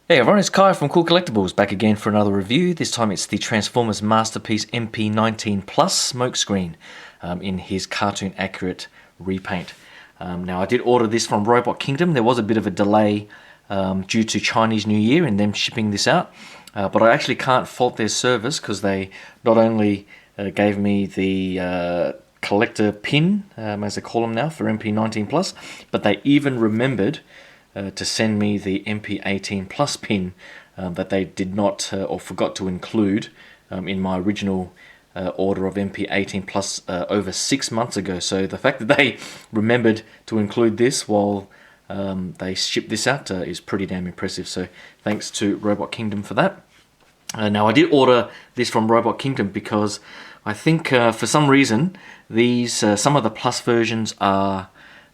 Hey everyone, it's Kai from Cool Collectibles, back again for another review. This time it's the Transformers Masterpiece MP-19 Plus Smokescreen in his cartoon accurate repaint. Now I did order this from Robot Kingdom. There was a bit of a delay due to Chinese New Year and them shipping this out. But I actually can't fault their service because they not only gave me the collector pin, as they call them now, for MP-19 Plus, but they even remembered to send me the MP-18 Plus pin that they did not or forgot to include in my original order of MP-18 Plus over 6 months ago. So the fact that they remembered to include this while they shipped this out is pretty damn impressive. So thanks to Robot Kingdom for that. Now I did order this from Robot Kingdom because I think for some reason these some of the Plus versions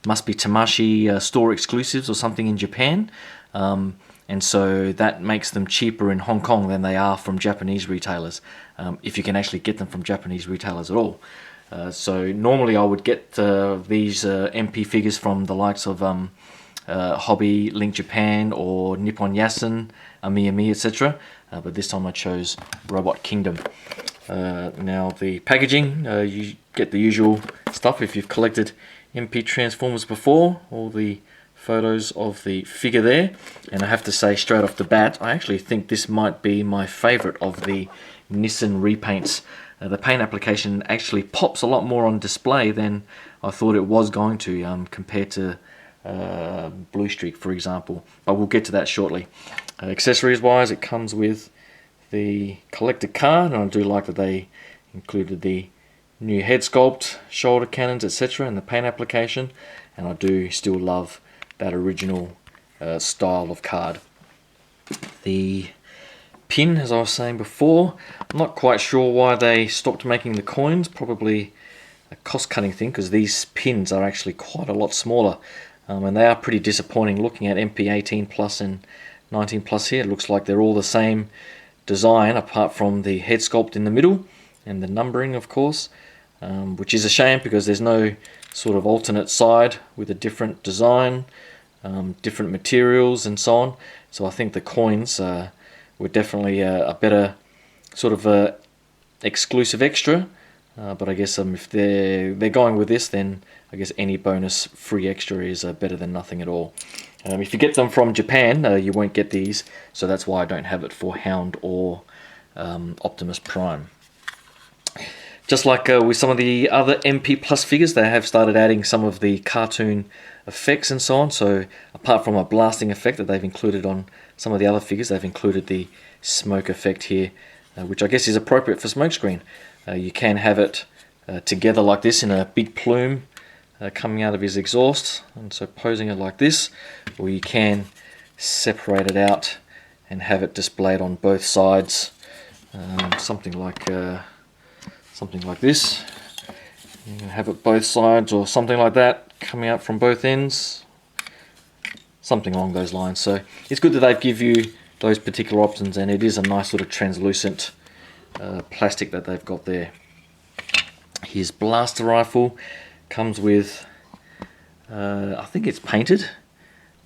must be Tamashii store exclusives or something in Japan, and so that makes them cheaper in Hong Kong than they are from Japanese retailers, if you can actually get them from Japanese retailers at all. So normally I would get these MP figures from the likes of Hobby, Link Japan, or Nippon Yasen, Ami, etc. But this time I chose Robot Kingdom. Now the packaging, you get the usual stuff if you've collected MP Transformers before, all the photos of the figure there, and I have to say straight off the bat, I actually think this might be my favourite of the Nissan repaints. The paint application actually pops a lot more on display than I thought it was going to, compared to Blue Streak, for example, but we'll get to that shortly. Accessories wise, it comes with the collector card, and I do like that they included the new head sculpt, shoulder cannons, etc., and the paint application, and I do still love that original style of card. The pin, as I was saying before, I'm not quite sure why they stopped making the coins, probably a cost-cutting thing, because these pins are actually quite a lot smaller, and they are pretty disappointing. Looking at MP-18 Plus and 19 Plus here, it looks like they're all the same design apart from the head sculpt in the middle and the numbering, of course, which is a shame because there's no sort of alternate side with a different design, different materials and so on. So I think the coins were definitely a better sort of exclusive extra, but I guess if they're going with this, then I guess any bonus free extra is better than nothing at all. If you get them from Japan, you won't get these, so that's why I don't have it for Hound or Optimus Prime. Just like with some of the other MP Plus figures, they have started adding some of the cartoon effects and so on. So apart from a blasting effect that they've included on some of the other figures, they've included the smoke effect here, which I guess is appropriate for Smokescreen. You can have it together like this in a big plume coming out of his exhaust, and so posing it like this, or you can separate it out and have it displayed on both sides, something like this. You can have it both sides or something like that coming out from both ends, something along those lines. So it's good that they give you those particular options, and it is a nice sort of translucent plastic that they've got there. His blaster rifle comes with, I think it's painted,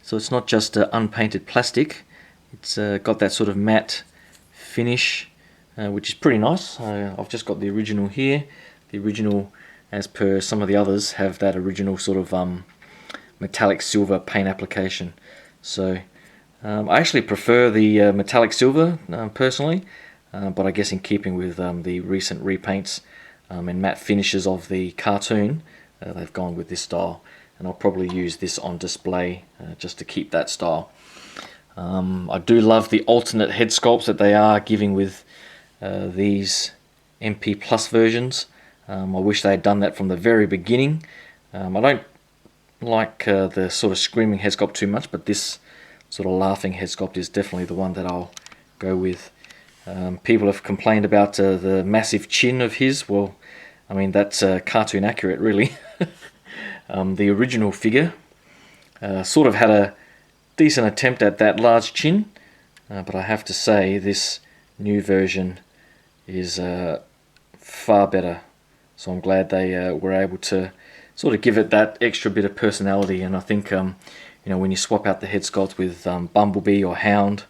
so it's not just unpainted plastic. It's got that sort of matte finish, which is pretty nice. I've just got the original here. The original, as per some of the others, have that original sort of metallic silver paint application. So I actually prefer the metallic silver personally, but I guess in keeping with the recent repaints and matte finishes of the cartoon, they've gone with this style, and I'll probably use this on display just to keep that style. I do love the alternate head sculpts that they are giving with these MP Plus versions. I wish they had done that from the very beginning. I don't like the sort of screaming head sculpt too much, but this sort of laughing head sculpt is definitely the one that I'll go with. People have complained about the massive chin of his. Well, I mean, that's cartoon accurate, really. The original figure sort of had a decent attempt at that large chin, but I have to say this new version is far better. So I'm glad they were able to sort of give it that extra bit of personality. And I think when you swap out the head sculpt with Bumblebee or Hound,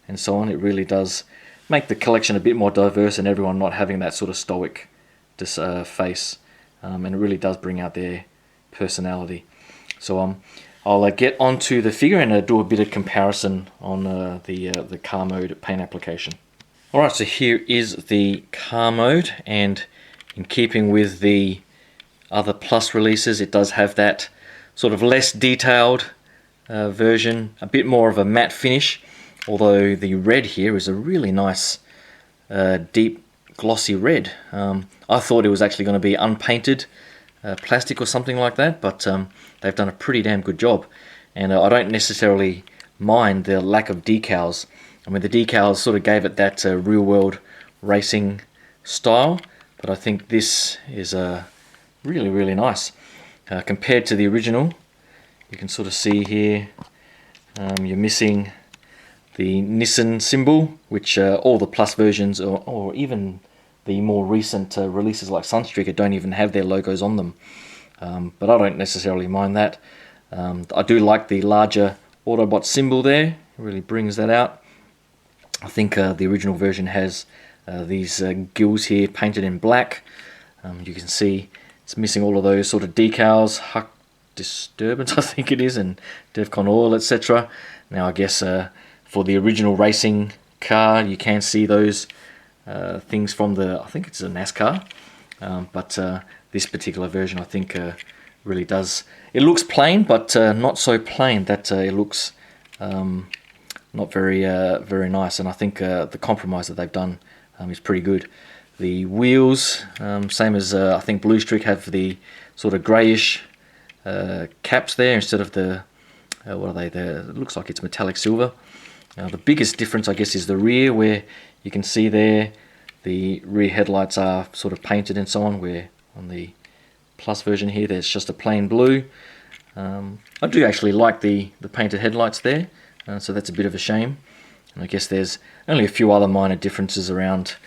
and so on. It really does make the collection a bit more diverse and everyone not having that sort of stoic face, and it really does bring out their personality. So I'll get onto the figure and do a bit of comparison on the car mode paint application. Alright, so here is the car mode, and in keeping with the other Plus releases, it does have that sort of less detailed version, a bit more of a matte finish, although the red here is a really nice deep glossy red. I thought it was actually going to be unpainted plastic or something like that, but they've done a pretty damn good job, and I don't necessarily mind the lack of decals. I mean, the decals sort of gave it that real world racing style, but I think this is really nice compared to the original. You can sort of see here you're missing the Nissan symbol, which all the Plus versions or even the more recent releases like Sunstreaker don't even have their logos on them, but I don't necessarily mind that. I do like the larger Autobot symbol there, it really brings that out. I think the original version has these gills here painted in black. You can see it's missing all of those sort of decals, Huck Disturbance I think it is, and Defcon Oil, etc. Now I guess for the original racing car you can see those things from the, I think it's a NASCAR, but this particular version I think really does, it looks plain, but not so plain that it looks not very nice, and I think the compromise that they've done is pretty good. The wheels, same as I think Blue Streak, have the sort of greyish caps there instead of the what are they? It looks like it's metallic silver. The biggest difference, I guess, is the rear, where you can see there the rear headlights are sort of painted and so on, where on the Plus version here there's just a plain blue. I do actually like the painted headlights there, so that's a bit of a shame. And I guess there's only a few other minor differences around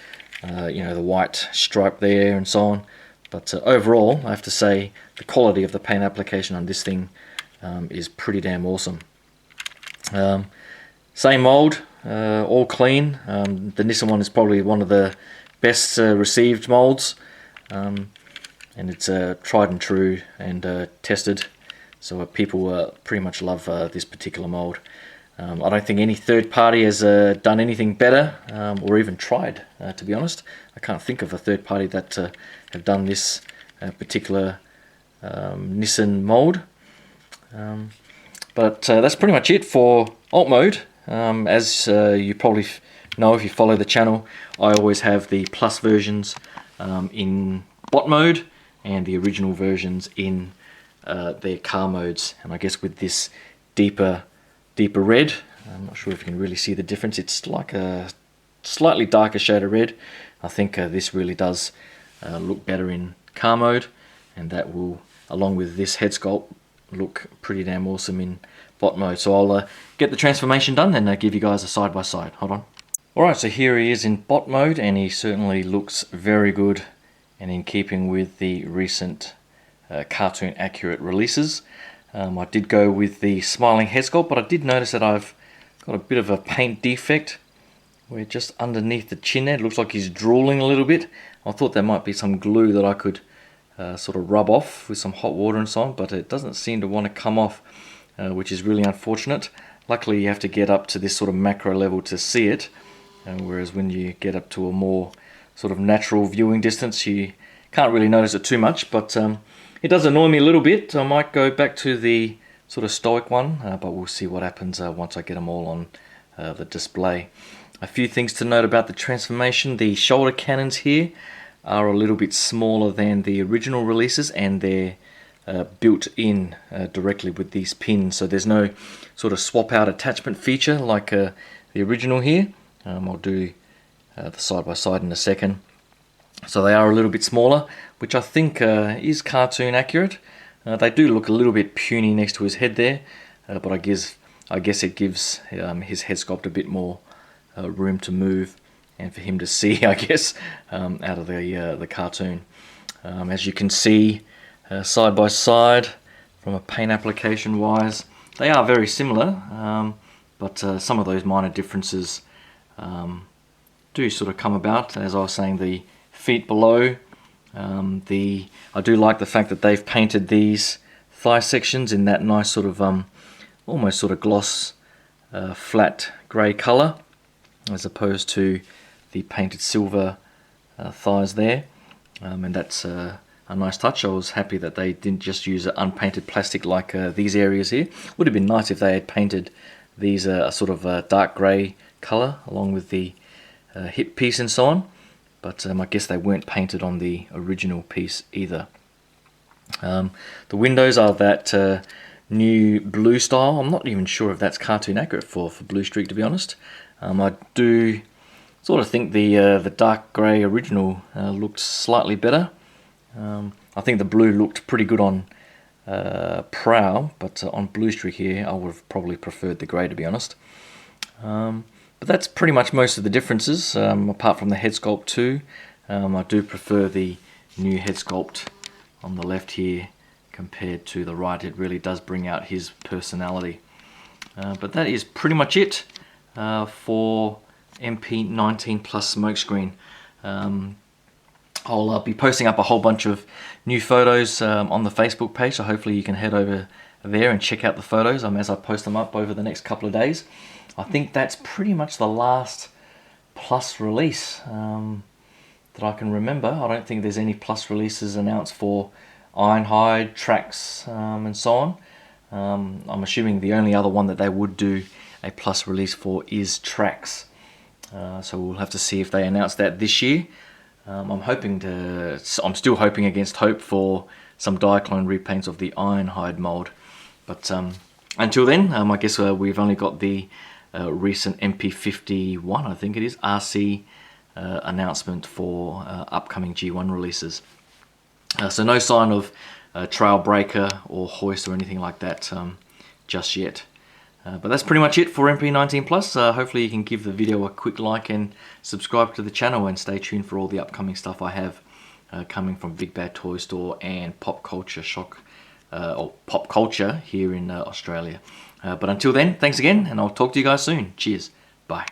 you know, the white stripe there and so on, but overall I have to say the quality of the paint application on this thing is pretty damn awesome. Same mold, all clean. The Nissan one is probably one of the best received molds, and it's tried and true and tested, so people pretty much love this particular mold. I don't think any third party has done anything better or even tried, to be honest. I can't think of a third party that have done this particular Nissan mold. But that's pretty much it for alt mode. As you probably know if you follow the channel, I always have the Plus versions in bot mode and the original versions in their car modes. And I guess with this deeper red, I'm not sure if you can really see the difference. It's like a slightly darker shade of red. I think this really does look better in car mode, and that will, along with this head sculpt, look pretty damn awesome in bot mode. So I'll get the transformation done and give you guys a side by side. Hold on. Alright, so here he is in bot mode, and he certainly looks very good and in keeping with the recent cartoon accurate releases. I did go with the smiling head sculpt, but I did notice that I've got a bit of a paint defect where just underneath the chin there, it looks like he's drooling a little bit. I thought there might be some glue that I could sort of rub off with some hot water and so on, but it doesn't seem to want to come off, which is really unfortunate. Luckily you have to get up to this sort of macro level to see it, whereas when you get up to a more sort of natural viewing distance you can't really notice it too much, but it does annoy me a little bit. I might go back to the sort of stoic one, but we'll see what happens once I get them all on the display. A few things to note about the transformation. The shoulder cannons here are a little bit smaller than the original releases, and they're built in directly with these pins, so there's no sort of swap out attachment feature like the original here. I'll do the side by side in a second. So they are a little bit smaller, which I think is cartoon accurate. They do look a little bit puny next to his head there, but I guess it gives his head sculpt a bit more room to move and for him to see, I guess, out of the cartoon. As you can see, side by side, from a paint application wise, they are very similar, but some of those minor differences do sort of come about. As I was saying, the feet below, I do like the fact that they've painted these thigh sections in that nice sort of almost sort of gloss flat grey colour, as opposed to the painted silver thighs there, and that's a nice touch. I was happy that they didn't just use unpainted plastic like these areas here. Would have been nice if they had painted these a sort of dark grey colour along with the hip piece and so on, but I guess they weren't painted on the original piece either. The windows are that new blue style. I'm not even sure if that's cartoon accurate for Blue Streak, to be honest. I do sort of think the dark grey original looked slightly better. I think the blue looked pretty good on Prowl, but on Blue Streak here I would have probably preferred the grey, to be honest. But that's pretty much most of the differences, apart from the head sculpt too. I do prefer the new head sculpt on the left here compared to the right. It really does bring out his personality. But that is pretty much it for MP-19 plus Smokescreen. I'll be posting up a whole bunch of new photos on the Facebook page, so hopefully you can head over there and check out the photos as I post them up over the next couple of days. I think that's pretty much the last plus release that I can remember. I don't think there's any plus releases announced for Ironhide, Tracks, and so on. I'm assuming the only other one that they would do a plus release for is Tracks. So we'll have to see if they announce that this year. I'm still hoping against hope for some Diaclone repaints of the Ironhide mold. But until then, I guess we've only got the recent MP-51, I think it is, RC announcement for upcoming G1 releases. So no sign of Trailbreaker or Hoist or anything like that just yet. But that's pretty much it for MP-19 plus. Hopefully you can give the video a quick like and subscribe to the channel, and stay tuned for all the upcoming stuff I have coming from Big Bad Toy Store and Pop Culture or Pop Culture here in Australia. But until then, thanks again, and I'll talk to you guys soon. Cheers. Bye.